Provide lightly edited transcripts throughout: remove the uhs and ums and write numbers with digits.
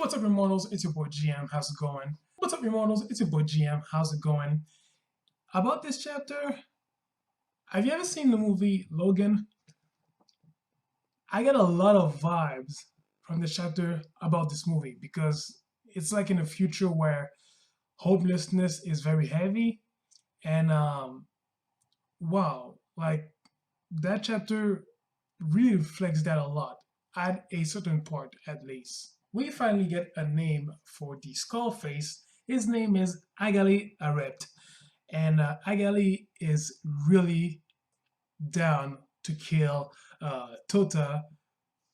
What's up, immortals? It's your boy GM. How's it going? What's up, immortals? It's your boy GM. How's it going? About this chapter, have you ever seen the movie Logan? I get a lot of vibes from this chapter about this movie because it's like in a future where hopelessness is very heavy, and wow, like that chapter really reflects that a lot at a certain part at least. We finally get a name for the skull face. His name is Agali Arept, and Agali is really down to kill Touta,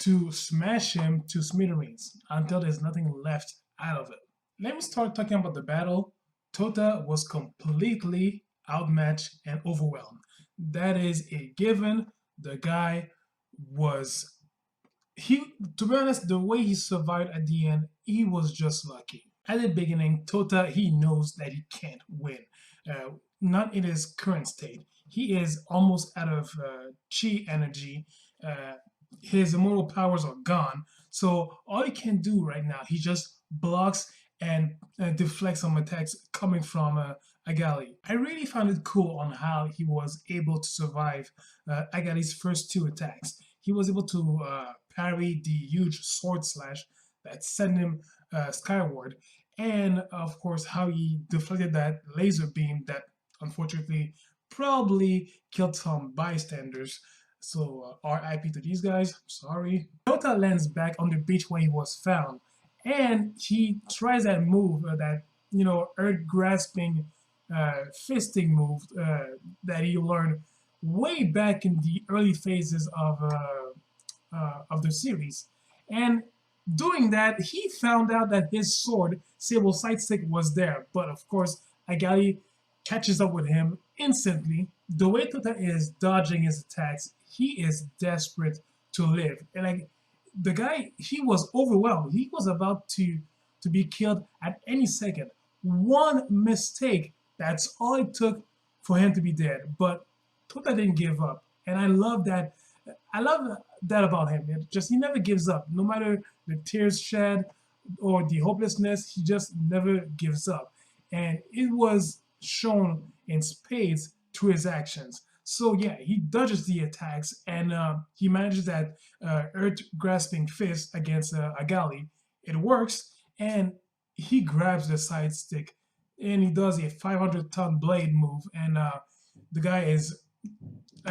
to smash him to smithereens until there's nothing left out of it. Let me start talking about the battle. Touta was completely outmatched and overwhelmed. That is a given. The guy was to be honest, the way he survived at the end, he was just lucky. At the beginning, Touta, he knows that he can't win. Not in his current state. He is almost out of chi energy. His immortal powers are gone. So all he can do right now, he just blocks and deflects some attacks coming from Agali. I really found it cool on how he was able to survive Agali's first two attacks. He was able to parry the huge sword slash that sent him skyward, and of course how he deflected that laser beam that unfortunately probably killed some bystanders. So RIP to these guys, sorry. Touta lands back on the beach where he was found, and he tries that move, that earth grasping fisting move that he learned way back in the early phases of the series. And doing that, he found out that his sword, Sable Sightstick, was there. But of course, Agali catches up with him instantly. The way Touta is dodging his attacks, he is desperate to live. And like the guy, he was overwhelmed. He was about to be killed at any second. One mistake, that's all it took for him to be dead. But Touta didn't give up. And I love that. I love that about him. It just, he never gives up. No matter the tears shed or the hopelessness, he just never gives up. And it was shown in spades through his actions. So yeah, he dodges the attacks, and he manages that earth grasping fist against Agali. It works, and he grabs the side stick, and he does a 500-ton blade move, and the guy is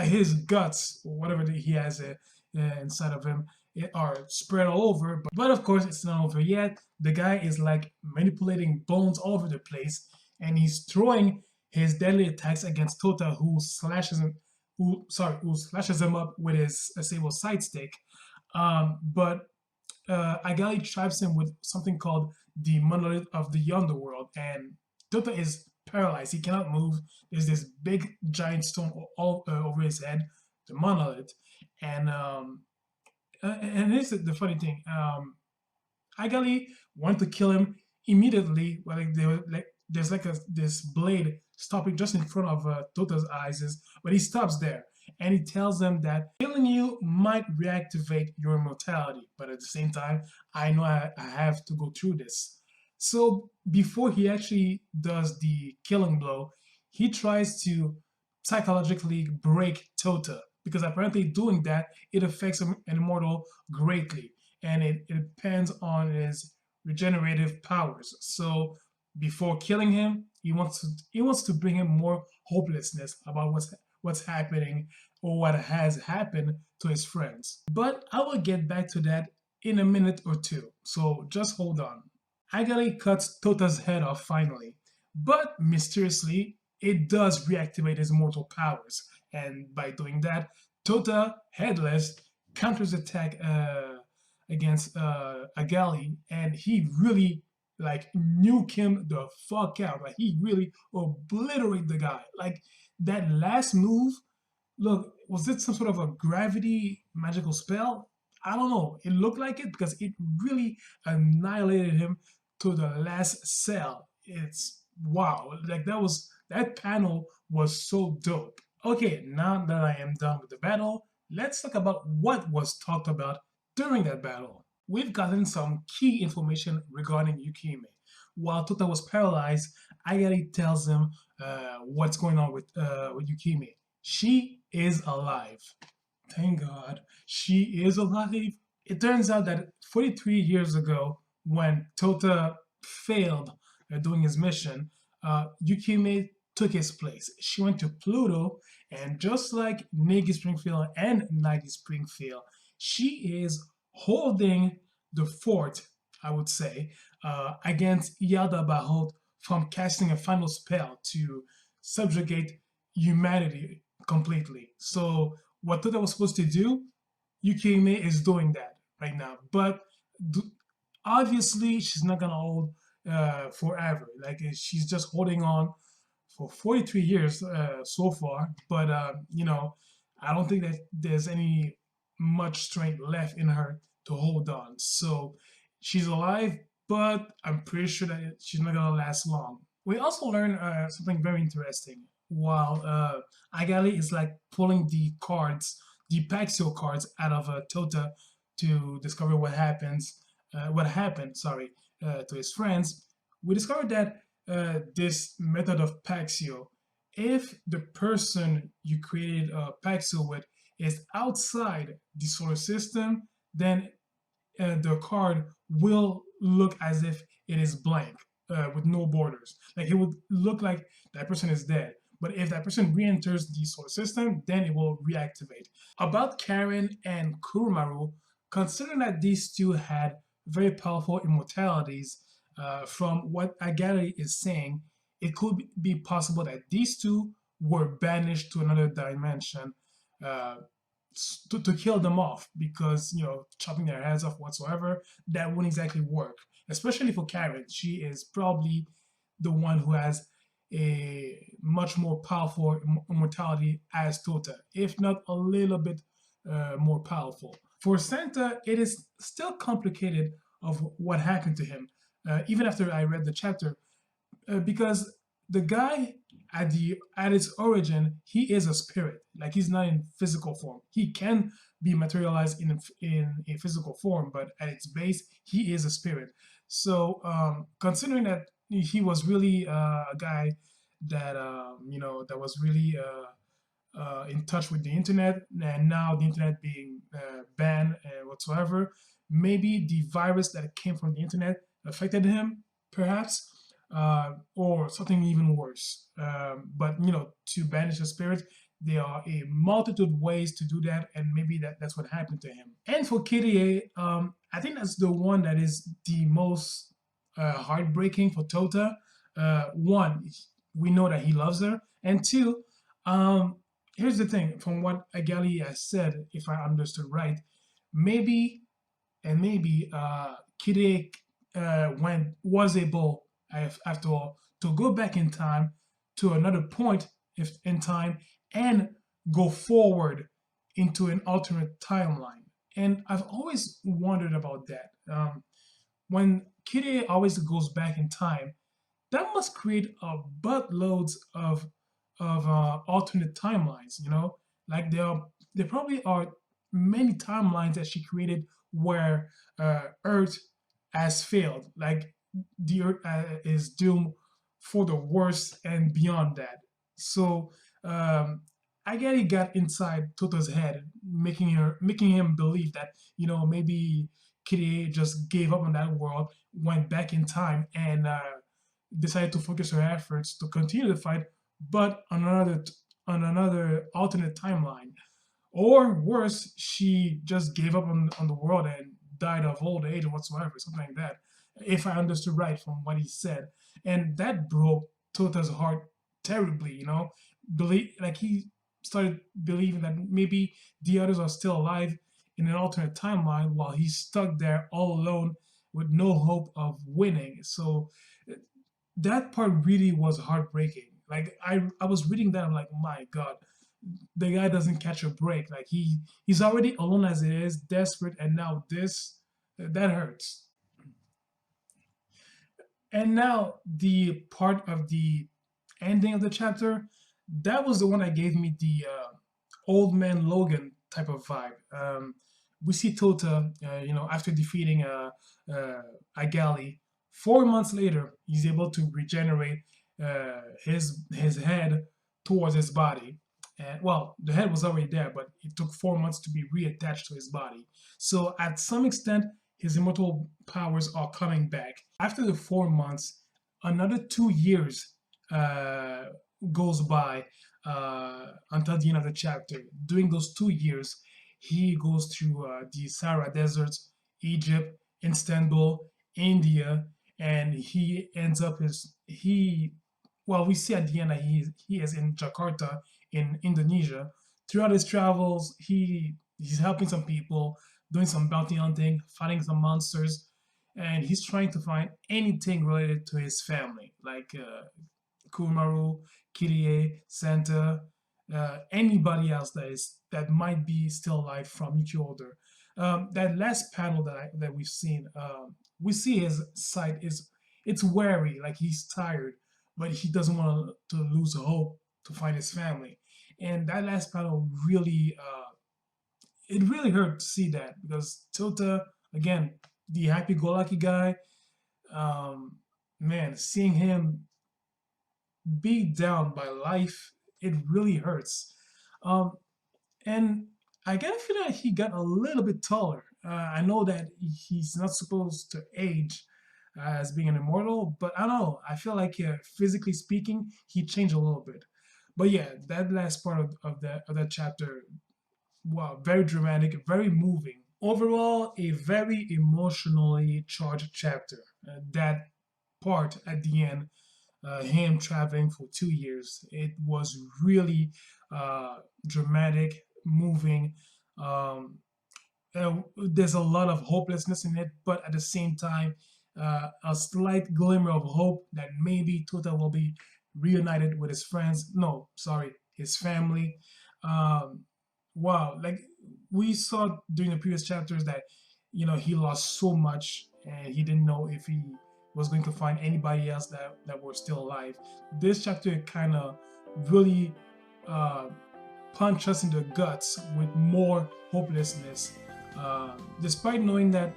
his guts, or whatever he has inside of him, are spread all over. But of course, it's not over yet. The guy is like manipulating bones all over the place, and he's throwing his deadly attacks against Touta, who slashes him up with his Sable Side Stick. But Agali traps him with something called the Monolith of the Underworld, and Touta is paralyzed. He cannot move. There's this big giant stone all over his head, the monolith, and this is the funny thing. Agali wanted to kill him immediately. Well, there's like this blade stopping just in front of Touta's eyes, but he stops there, and he tells them that killing you might reactivate your immortality, but at the same time, I know I have to go through this. So before he actually does the killing blow, he tries to psychologically break Touta, because apparently doing that, it affects an immortal greatly, and it depends on his regenerative powers. So before killing him, he wants to bring him more hopelessness about what's happening or what has happened to his friends. But I will get back to that in a minute or two, so just hold on. Agali cuts Touta's head off finally, but mysteriously, it does reactivate his mortal powers, and by doing that, Touta, headless, counters attack against Agali, and he really nuke him the fuck out. Like, he really obliterate the guy. Like, that last move, look, was it some sort of a gravity magical spell? I don't know. It looked like it because it really annihilated him to the last cell. It's wow. Like, that panel was so dope. Okay, now that I am done with the battle, let's talk about what was talked about during that battle. we've gotten some key information regarding Yukime. While Tota was paralyzed, Agari tells him what's going on with Yukime. She is alive. Thank God, she is alive. It turns out that 43 years ago, when Tota failed doing his mission, Yukime took his place. She went to Pluto, and just like Negi Springfield and Nighty Springfield, she is holding the fort, I would say, against Yalda Bahout from casting a final spell to subjugate humanity completely. So what Tota was supposed to do, Yukime is doing that right now. But obviously, she's not gonna hold forever. Like she's just holding on for 43 years so far. But I don't think that there's any much strength left in her to hold on. So she's alive, but I'm pretty sure that she's not gonna last long. We also learn something very interesting. While Agali is like pulling the cards, the Paxio cards out of Tota to discover what happened, sorry, to his friends, we discovered that this method of Paxio, if the person you created Paxio with is outside the solar system, then the card will look as if it is blank with no borders. Like it would look like that person is dead. But if that person re-enters the solar system, then it will reactivate. About Karen and Kurumaru, considering that these two had very powerful immortalities, from what Agari is saying, it could be possible that these two were banished to another dimension uh, to kill them off because chopping their heads off whatsoever, that wouldn't exactly work, especially for Karen. She is probably the one who has a much more powerful immortality as Tota, if not a little bit more powerful. For Santa, it is still complicated of what happened to him, even after I read the chapter, because the guy at its origin, he is a spirit. Like he's not in physical form. He can be materialized in a physical form, but at its base, he is a spirit. So considering that he was really a guy that that was really in touch with the internet, and now the internet being banned and whatsoever, maybe the virus that came from the internet affected him, perhaps, or something even worse. But to banish a spirit, there are a multitude of ways to do that, and maybe that's what happened to him. And for Kirie, I think that's the one that is the most heartbreaking for Tota. One, we know that he loves her, and two, um, here's the thing: from what Agali has said, if I understood right, maybe maybe Kirie was able, after all, to go back in time to another point if in time and go forward into an alternate timeline. And I've always wondered about that. When Kirie always goes back in time, that must create a buttloads of alternate timelines. Like there probably are many timelines that she created where Earth has failed. Like the Earth is doomed for the worst and beyond that. So I get it got inside Toto's head, making him believe that maybe Kirie just gave up on that world, went back in time, and decided to focus her efforts to continue the fight, but on another alternate timeline. Or worse, she just gave up on the world and died of old age or whatsoever, something like that, if I understood right from what he said. And that broke Tota's heart terribly, Believe like he started believing that maybe the others are still alive in an alternate timeline while he's stuck there all alone with no hope of winning. So that part really was heartbreaking. Like I was reading that, I'm like, my God, the guy doesn't catch a break. Like he's already alone as it is, desperate, and now this that hurts. And now the part of the ending of the chapter, that was the one that gave me the old man Logan type of vibe. we see Touta, after defeating Agali, 4 months later, he's able to regenerate his head towards his body. And well, the head was already there, but it took 4 months to be reattached to his body. So at some extent, his immortal powers are coming back. After the 4 months, another 2 years uh, goes by until the end of the chapter. During those 2 years, he goes through the Sahara deserts, Egypt, Istanbul, India, and he ends up his he. Well, we see at the end that he is in Jakarta in Indonesia. Throughout his travels, he's helping some people, doing some bounty hunting, fighting some monsters, and he's trying to find anything related to his family, like Kumaru, Kirie, Santa, anybody else that might be still alive from Yuki Older. That last panel that we've seen, we see his sight is it's weary, like he's tired, but he doesn't want to lose hope to find his family. And that last panel really, it really hurt to see that because Touta, again, the happy-go-lucky guy, man, seeing him beat down by life, it really hurts. Um, and I kind of feel that he got a little bit taller. I know that he's not supposed to age as being an immortal, but I don't know. I feel like physically speaking, he changed a little bit. But yeah, that last part of that chapter, wow, very dramatic, very moving. Overall, a very emotionally charged chapter. That part at the end, him traveling for 2 years. It was really dramatic, moving. Um, there's a lot of hopelessness in it, but at the same time, a slight glimmer of hope that maybe Touta will be reunited with his friends. No, sorry, his family. Um, wow, like we saw during the previous chapters that he lost so much and he didn't know if he was going to find anybody else that were still alive. This chapter kind of really uh, punched us in the guts with more hopelessness. Despite knowing that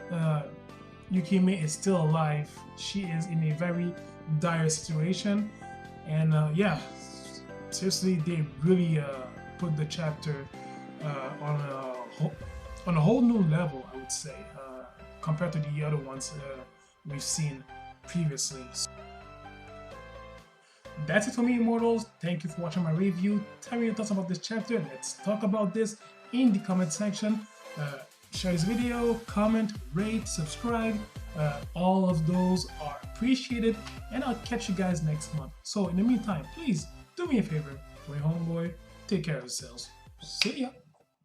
Yukime is still alive, she is in a very dire situation. And yeah, seriously, they really put the chapter on a whole new level, I would say, compared to the other ones we've seen previously. That's it for me, Immortals. Thank you for watching my review. Tell me your thoughts about this chapter. Let's talk about this in the comment section. Share this video, comment, rate, subscribe. All of those are appreciated, and I'll catch you guys next month. So in the meantime, please do me a favor for your homeboy. Take care of yourselves. See ya.